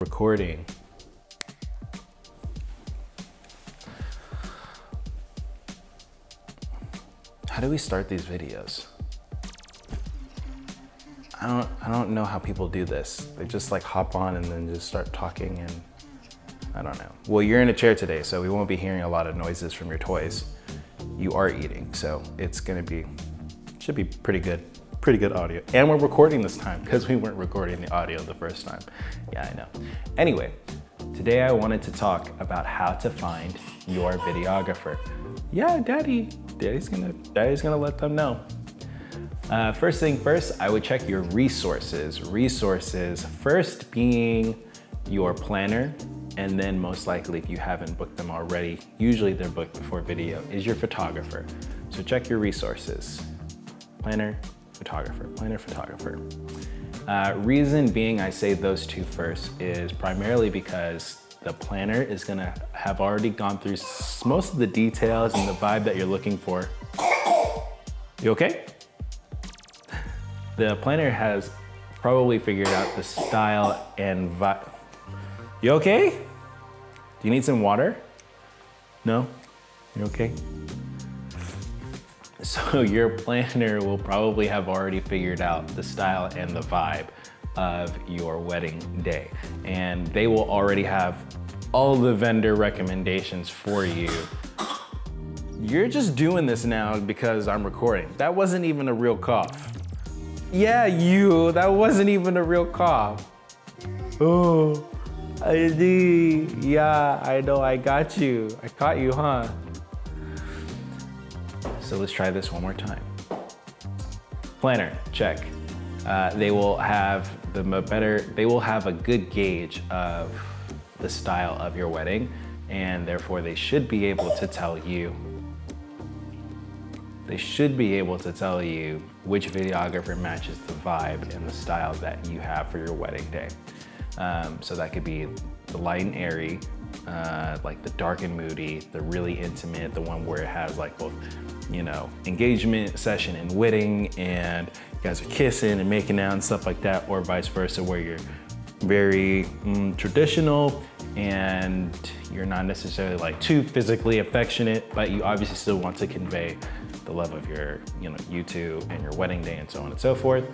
Recording. How do we start these videos? I don't know how people do this. They just like hop on and then just start talking, and I don't know. Well, you're in a chair today, so we won't be hearing a lot of noises from your toys. You are eating, so it's gonna be, should be pretty good audio. And we're recording this time because we weren't recording the audio the first time. Yeah, I know. Anyway, today I wanted to talk about how to find your videographer. Yeah, Daddy's gonna let them know. First thing first, I would check your resources. Resources first being your planner, and then most likely if you haven't booked them already, usually they're booked before video, is your photographer. So check your resources. Planner, photographer, planner, photographer. Reason being I say those two first is primarily because the planner is gonna have already gone through most of the details and the vibe that you're looking for. You okay? The planner has probably figured out the style and vibe. You okay? Do you need some water? No? You okay? So your planner will probably have already figured out the style and the vibe of your wedding day. And they will already have all the vendor recommendations for you. You're just doing this now because I'm recording. That wasn't even a real cough. Yeah, that wasn't even a real cough. Oh, I did. Yeah, I know, I got you. I caught you, huh? So let's try this one more time. Planner, check. They will have a good gauge of the style of your wedding, and therefore they should be able to tell you which videographer matches the vibe and the style that you have for your wedding day. So that could be the light and airy, like the dark and moody, the really intimate, the one where it has like both, you know, engagement session and wedding, and you guys are kissing and making out and stuff like that, or vice versa, where you're very traditional and you're not necessarily like too physically affectionate, but you obviously still want to convey the love of your, you two and your wedding day and so on and so forth.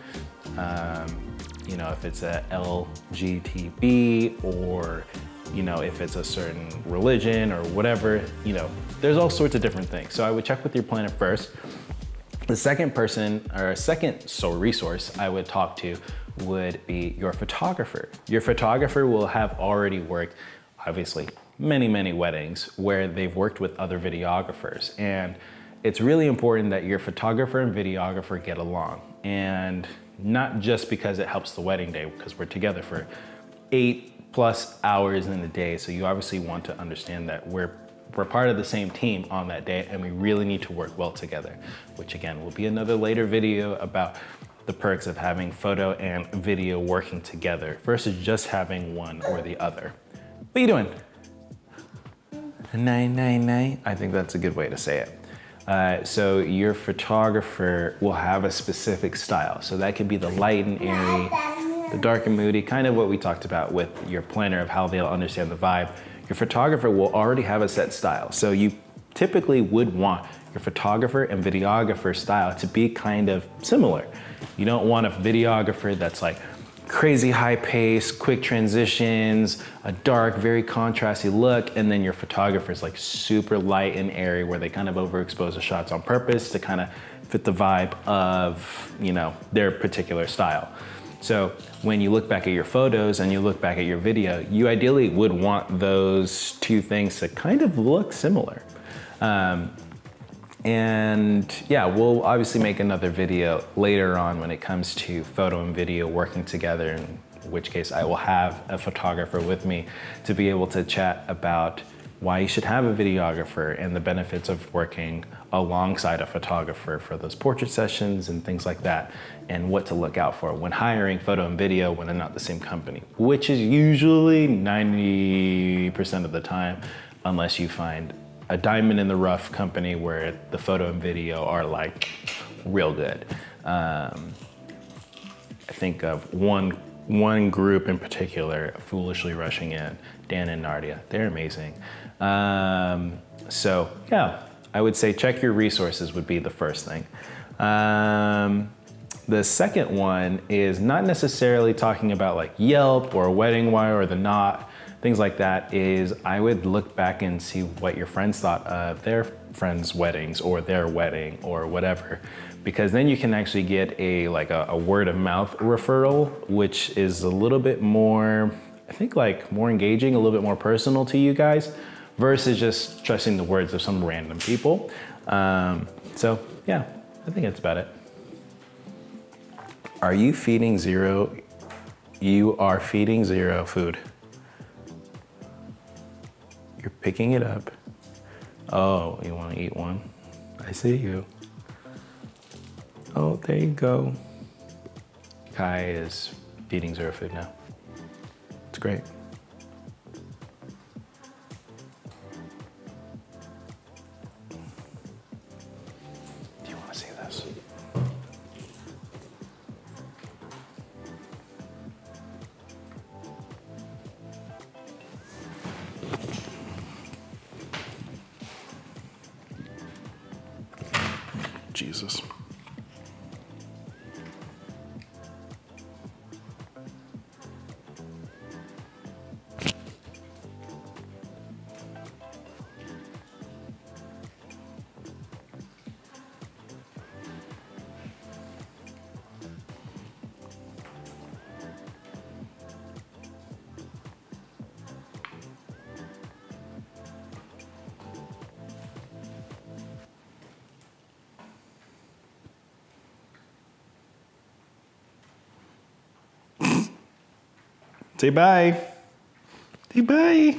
You know, if it's a LGTB, or if it's a certain religion or whatever, there's all sorts of different things. So I would check with your planner first. The second person, or second sole resource I would talk to would be your photographer. Your photographer will have already worked, obviously, many weddings where they've worked with other videographers. And it's really important that your photographer and videographer get along. And not just because it helps the wedding day, because we're together for 8+ hours in the day. So you obviously want to understand that we're part of the same team on that day, and we really need to work well together, which again will be another later video about the perks of having photo and video working together versus just having one or the other. What are you doing? Night. I think that's a good way to say it. So your photographer will have a specific style. So that could be the light and airy, the dark and moody, kind of what we talked about with your planner of how they'll understand the vibe. Your photographer will already have a set style. So you typically would want your photographer and videographer style to be kind of similar. You don't want a videographer that's like crazy high pace, quick transitions, a dark, very contrasty look, and then your photographer's like super light and airy where they kind of overexpose the shots on purpose to kind of fit the vibe of, their particular style. So when you look back at your photos and you look back at your video, you ideally would want those two things to kind of look similar. And yeah, we'll obviously make another video later on when it comes to photo and video working together, in which case I will have a photographer with me to be able to chat about why you should have a videographer and the benefits of working alongside a photographer for those portrait sessions and things like that, and what to look out for when hiring photo and video when they're not the same company, which is usually 90% of the time, unless you find a diamond in the rough company where the photo and video are like real good. I think of one one group in particular, Foolishly Rushing In, Dan and Nardia. They're amazing. So yeah, I would say check your resources would be the first thing. The second one is not necessarily talking about like Yelp or Wedding Wire or The Knot, things like that, is I would look back and see what your friends thought of their friends' weddings or their wedding or whatever, because then you can actually get a word of mouth referral, which is a little bit more, I think like more engaging, a little bit more personal to you guys versus just trusting the words of some random people. So yeah, I think that's about it. Are you feeding zero? You are feeding zero food. You're picking it up. Oh, you want to eat one? I see you. Oh, there you go. Kai is feeding zero food now. It's great. Do you want to see this? Jesus. Say bye. Say bye.